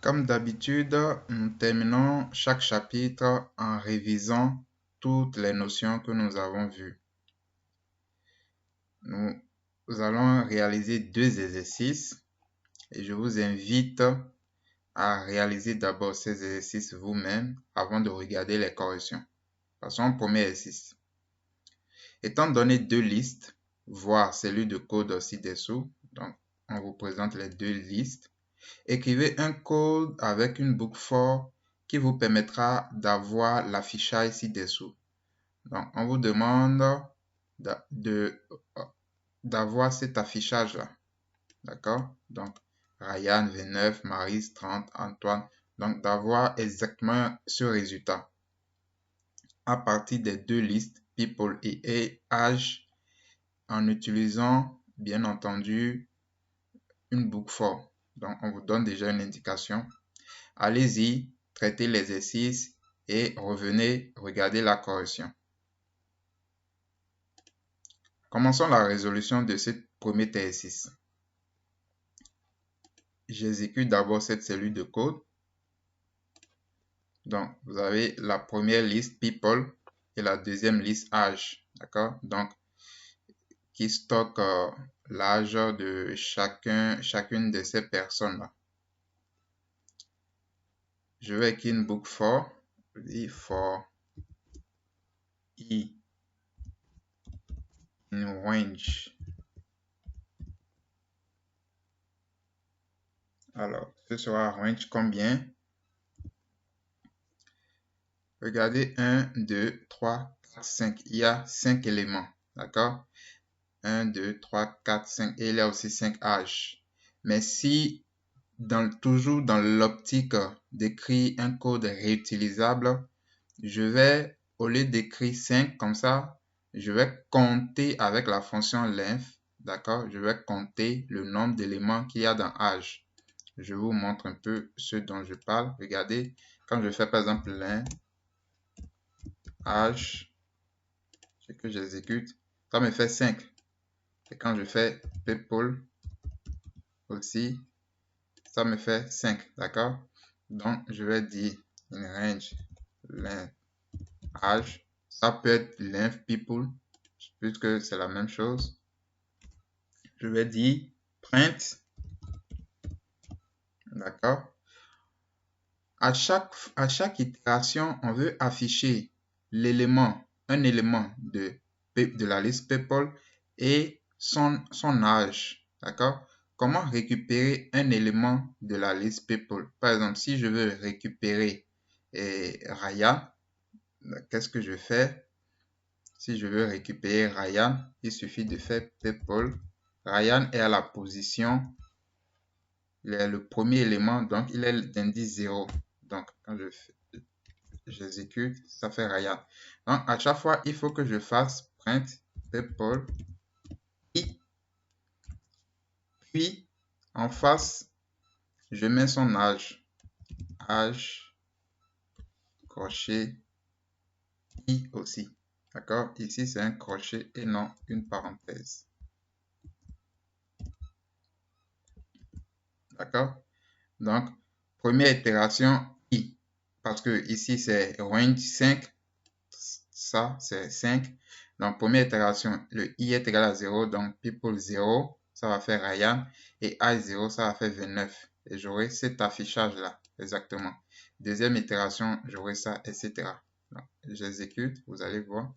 Comme d'habitude, nous terminons chaque chapitre en révisant toutes les notions que nous avons vues. Nous allons réaliser deux exercices et je vous invite à réaliser d'abord ces exercices vous-même avant de regarder les corrections. Passons au premier exercice. Étant donné deux listes, voire celui de code ci-dessous, donc on vous présente les deux listes, écrivez un code avec une boucle for qui vous permettra d'avoir l'affichage ci-dessous. Donc, on vous demande d'avoir cet affichage-là. D'accord? Donc, Ryan 29, Maryse 30, Antoine. Donc, d'avoir exactement ce résultat à partir des deux listes, people et age, en utilisant, bien entendu, une boucle for. Donc, on vous donne déjà une indication. Allez-y, traitez l'exercice et revenez regarder la correction. Commençons la résolution de ce premier exercice. J'exécute d'abord cette cellule de code. Donc, vous avez la première liste people et la deuxième liste âge. D'accord? Donc, qui stocke l'âge de chacune de ces personnes-là. Je vais écrire une boucle for. Je dis for i in range. Alors, ce sera range combien? Regardez 1, 2, 3, 4, 5. Il y a 5 éléments. D'accord? 1, 2, 3, 4, 5. Et il y a aussi 5 âges. Mais si, toujours dans l'optique d'écrire un code réutilisable, je vais, au lieu d'écrire 5 comme ça, je vais compter avec la fonction length. D'accord? Je vais compter le nombre d'éléments qu'il y a dans âge. Je vous montre un peu ce dont je parle. Regardez, quand je fais par exemple length, âge, ce que j'exécute, ça me fait 5. Et quand je fais people aussi, ça me fait 5. D'accord? Donc, je vais dire in range length âge. Ça peut être length people, puisque c'est la même chose. Je vais dire print. D'accord? À chaque itération, on veut afficher un élément de la liste people et son âge. D'accord? Comment récupérer un élément de la liste people? Par exemple, si je veux récupérer Ryan, qu'est-ce que je fais? Si je veux récupérer Ryan, il suffit de faire people. Ryan est à la position, il est le premier élément, donc il est d'indice 0. Donc, quand j'exécute, ça fait Ryan. Donc, à chaque fois, il faut que je fasse print people i. Puis, en face, je mets son âge. Âge, crochet, i aussi. D'accord? Ici, c'est un crochet et non une parenthèse. D'accord? Donc, première itération, i. Parce que ici, c'est range 5. Ça, c'est 5. Donc, première itération, le i est égal à 0. Donc, people 0, ça va faire Ryan. Et âge 0, ça va faire 29. Et j'aurai cet affichage-là, exactement. Deuxième itération, j'aurai ça, etc. J'exécute, vous allez voir.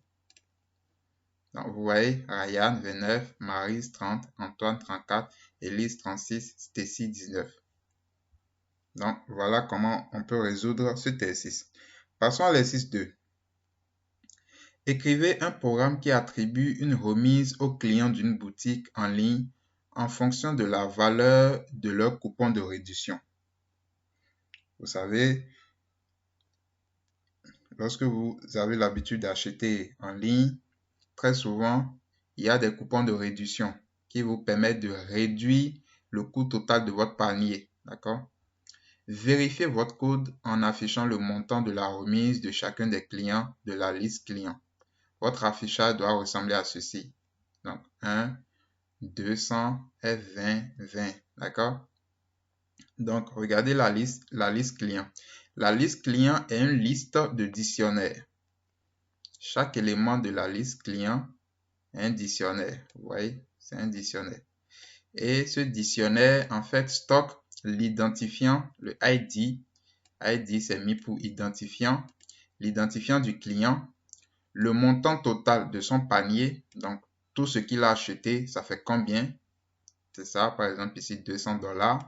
Donc, vous voyez, Ryan 29, Maryse 30, Antoine 34, Elise 36, Stacy 19. Donc, voilà comment on peut résoudre ce exercice. Passons à l'exercice 2. Écrivez un programme qui attribue une remise aux clients d'une boutique en ligne en fonction de la valeur de leur coupon de réduction. Vous savez, lorsque vous avez l'habitude d'acheter en ligne, très souvent, il y a des coupons de réduction qui vous permettent de réduire le coût total de votre panier. D'accord? Vérifiez votre code en affichant le montant de la remise de chacun des clients de la liste client. Votre affichage doit ressembler à ceci. Donc, 1, 200, F20, 20. D'accord? Donc, regardez la liste client. La liste client est une liste de dictionnaires. Chaque élément de la liste client est un dictionnaire. Vous voyez, c'est un dictionnaire. Et ce dictionnaire, en fait, stocke l'identifiant, le ID. ID, c'est mis pour identifiant. L'identifiant du client, le montant total de son panier, donc tout ce qu'il a acheté, ça fait combien? C'est ça, par exemple, ici, $200.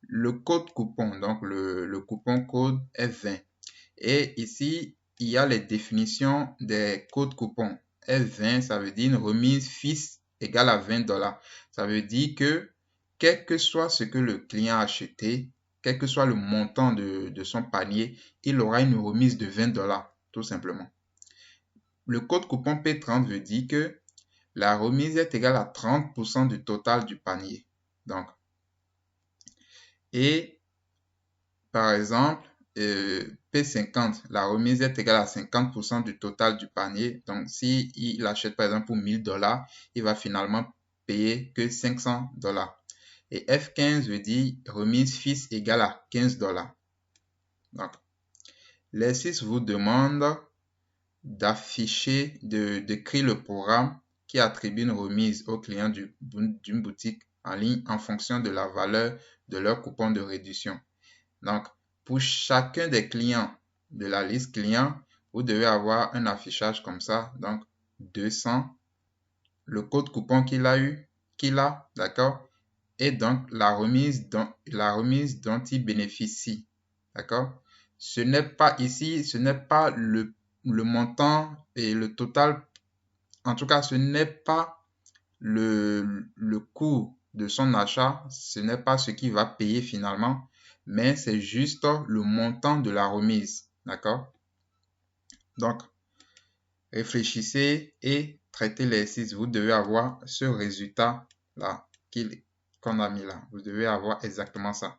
Le code coupon, donc le coupon code est 20. Et ici, il y a les définitions des codes coupons. F20, ça veut dire une remise fixe égale à $20. Ça veut dire que, quel que soit ce que le client a acheté, quel que soit le montant de son panier, il aura une remise de $20, tout simplement. Le code coupon P30 veut dire que la remise est égale à 30% du total du panier. Donc, et par exemple, P50, la remise est égale à 50% du total du panier. Donc, s'il achète par exemple pour $1000, il va finalement payer que $500. Et F15 veut dire remise fixe égale à $15. Donc, l'exercice vous demande d'afficher, d'écrire le programme qui attribue une remise aux clients d'une boutique en ligne en fonction de la valeur de leur coupon de réduction. Donc, pour chacun des clients de la liste client, vous devez avoir un affichage comme ça. Donc, 200, le code coupon qu'il a, d'accord? Et donc, la remise dont il bénéficie, d'accord? Ce n'est pas ici, ce n'est pas le montant et le total. En tout cas, ce n'est pas le coût de son achat, ce n'est pas ce qu'il va payer finalement, mais c'est juste le montant de la remise. D'accord? Donc, réfléchissez et traitez l'exercice. Vous devez avoir ce résultat-là qu'on a mis là. Vous devez avoir exactement ça.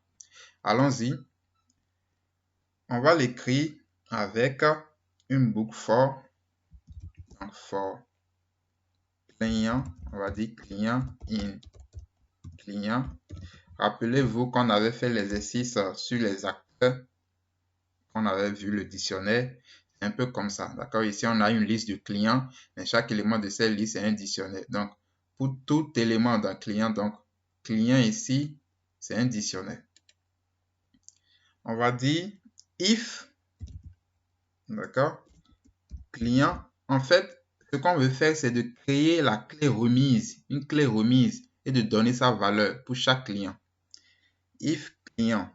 Allons-y. On va l'écrire avec une boucle for. Donc, for client, on va dire client in client. Rappelez-vous qu'on avait fait l'exercice sur les acteurs, qu'on avait vu le dictionnaire, c'est un peu comme ça, d'accord? Ici, on a une liste de clients, mais chaque élément de cette liste est un dictionnaire. Donc, pour tout élément d'un client, donc, client ici, c'est un dictionnaire. On va dire if, d'accord? Client, en fait, ce qu'on veut faire, c'est de créer la clé remise, une clé remise, et de donner sa valeur pour chaque client. If client,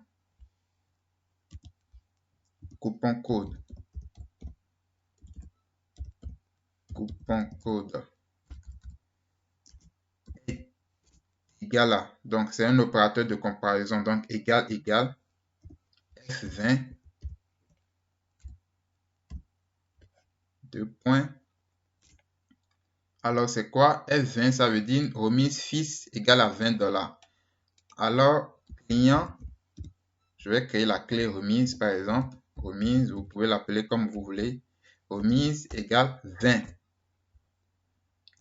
coupon code égal à, donc c'est un opérateur de comparaison, donc égal F20, deux points. Alors c'est quoi F20? Ça veut dire une remise fixe égale à $20. Alors client, je vais créer la clé remise par exemple, remise, vous pouvez l'appeler comme vous voulez, remise égale 20.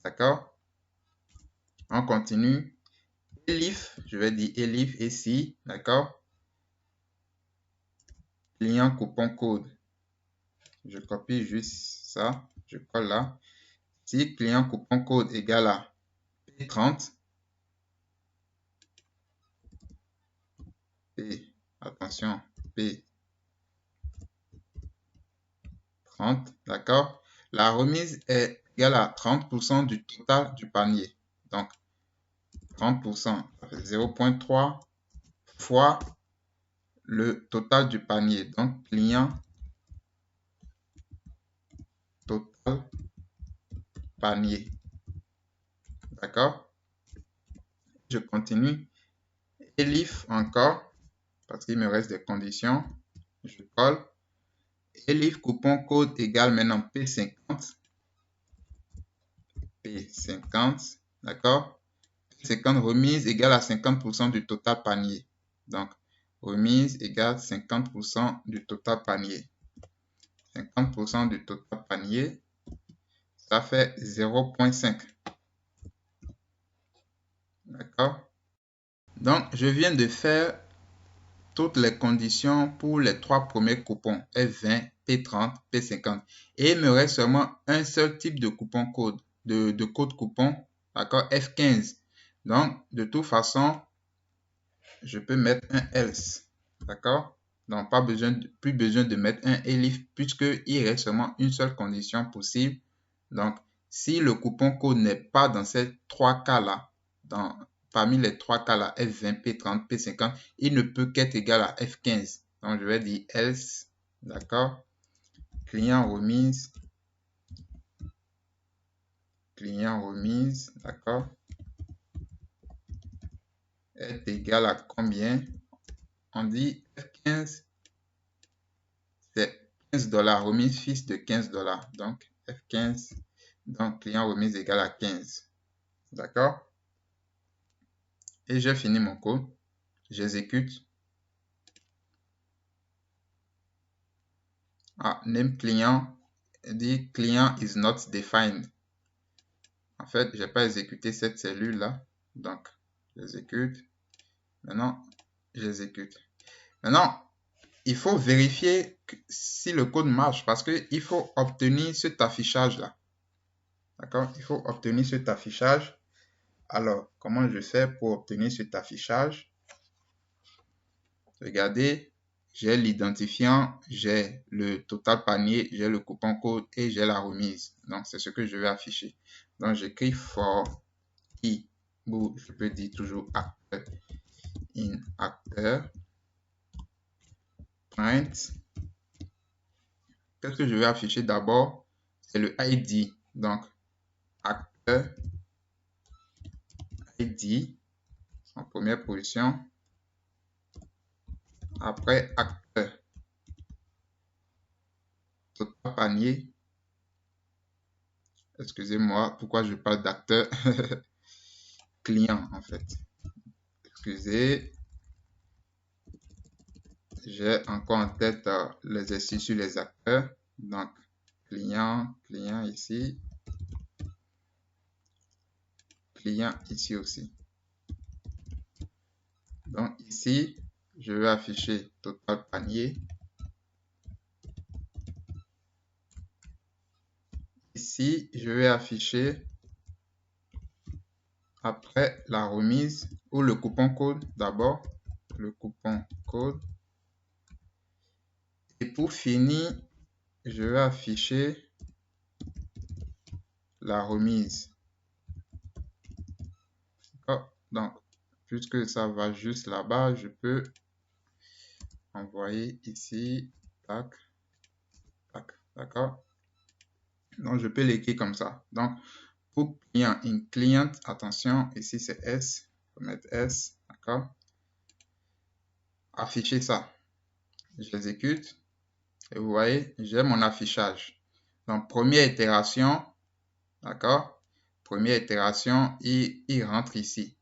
D'accord? On continue. Elif, je vais dire elif ici, d'accord? Client coupon code. Je copie juste ça, je colle là. Si client coupon code égale à P30, attention, P30, d'accord? La remise est égale à 30% du total du panier. Donc, 30%, ça fait 0,3 fois le total du panier. Donc, client total panier. D'accord? Je continue. Elif encore, parce qu'il me reste des conditions. Je colle. Elif coupon code égale maintenant P50. P50, d'accord? P50 remise égale à 50% du total panier. Donc, remise égale 50% du total panier. 50% du total panier, ça fait 0,5. D'accord? Donc, je viens de faire toutes les conditions pour les 3 premiers coupons F20, P30, P50. Et il me reste seulement un seul type de coupon code, de code coupon, d'accord, F15. Donc, de toute façon, je peux mettre un else, d'accord? Donc, plus besoin de mettre un elif puisqu'il reste seulement une seule condition possible. Donc, si le coupon code n'est pas dans ces 3 cas-là, parmi les 3 cas-là, F20, P30, P50, il ne peut qu'être égal à F15. Donc, je vais dire else, d'accord? Client remise, d'accord? Est égal à combien? On dit F15, c'est 15 $, remise fixe de 15 $. Donc, F15, donc client remise égale à 15. D'accord? Et j'ai fini mon code. J'exécute. Name client dit client is not defined. En fait, je n'ai pas exécuté cette cellule-là. Donc, j'exécute. Maintenant, j'exécute. Maintenant, il faut vérifier si le code marche parce qu'il faut obtenir cet affichage-là. D'accord? Il faut obtenir cet affichage. Alors, comment je fais pour obtenir cet affichage? Regardez, j'ai l'identifiant, j'ai le total panier, j'ai le coupon code et j'ai la remise. Donc, c'est ce que je vais afficher. Donc, j'écris for i, ou je peux dire toujours acteur, in acteur, print. Qu'est-ce que je vais afficher d'abord? C'est le ID. Donc, acteur, ID, en première position. Après, acteur, total panier. Excusez-moi, pourquoi je parle d'acteur? Client, en fait. Excusez. J'ai encore en tête l'exercice sur les acteurs. Donc, client ici. Client ici aussi. Donc, ici, je vais afficher total panier. Ici, je vais afficher après la remise ou le coupon code d'abord. Le coupon code. Et pour finir, je vais afficher la remise. Donc, puisque ça va juste là-bas, je peux envoyer ici. Tac, tac, d'accord. Donc, je peux l'écrire comme ça. Donc, pour client, in client, attention, ici c'est S. Je vais mettre S, d'accord. Afficher ça. J'exécute. Et vous voyez, j'ai mon affichage. Donc, première itération, d'accord. Première itération, il rentre ici.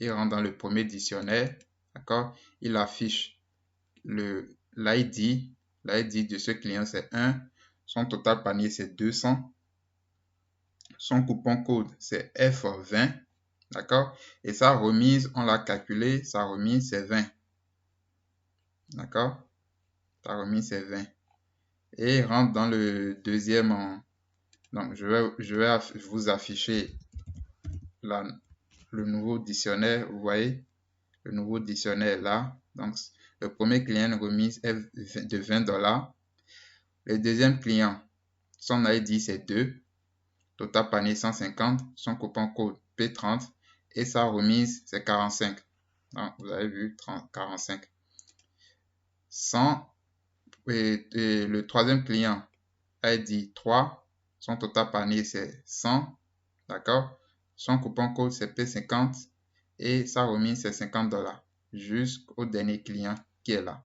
Il rentre dans le premier dictionnaire, d'accord. Il affiche l'ID. L'ID de ce client, c'est 1. Son total panier, c'est 200. Son coupon code, c'est F20. D'accord? Et sa remise, on l'a calculé. Sa remise, c'est 20. D'accord? Sa remise, c'est 20. Et il rentre dans le deuxième. Donc, je vais vous afficher le nouveau dictionnaire. Vous voyez? Le nouveau dictionnaire là. Donc, le premier client, remise est de 20 $. Le deuxième client, son ID, c'est 2. Total panier 150. Son coupon code P30. Et sa remise, c'est 45. Donc, vous avez vu, 45. 100. Et le troisième client, ID 3. Son total panier, c'est 100. D'accord? Son coupon code, c'est P50. Et sa remise, c'est 50 $. Jusqu'au dernier client qui est là.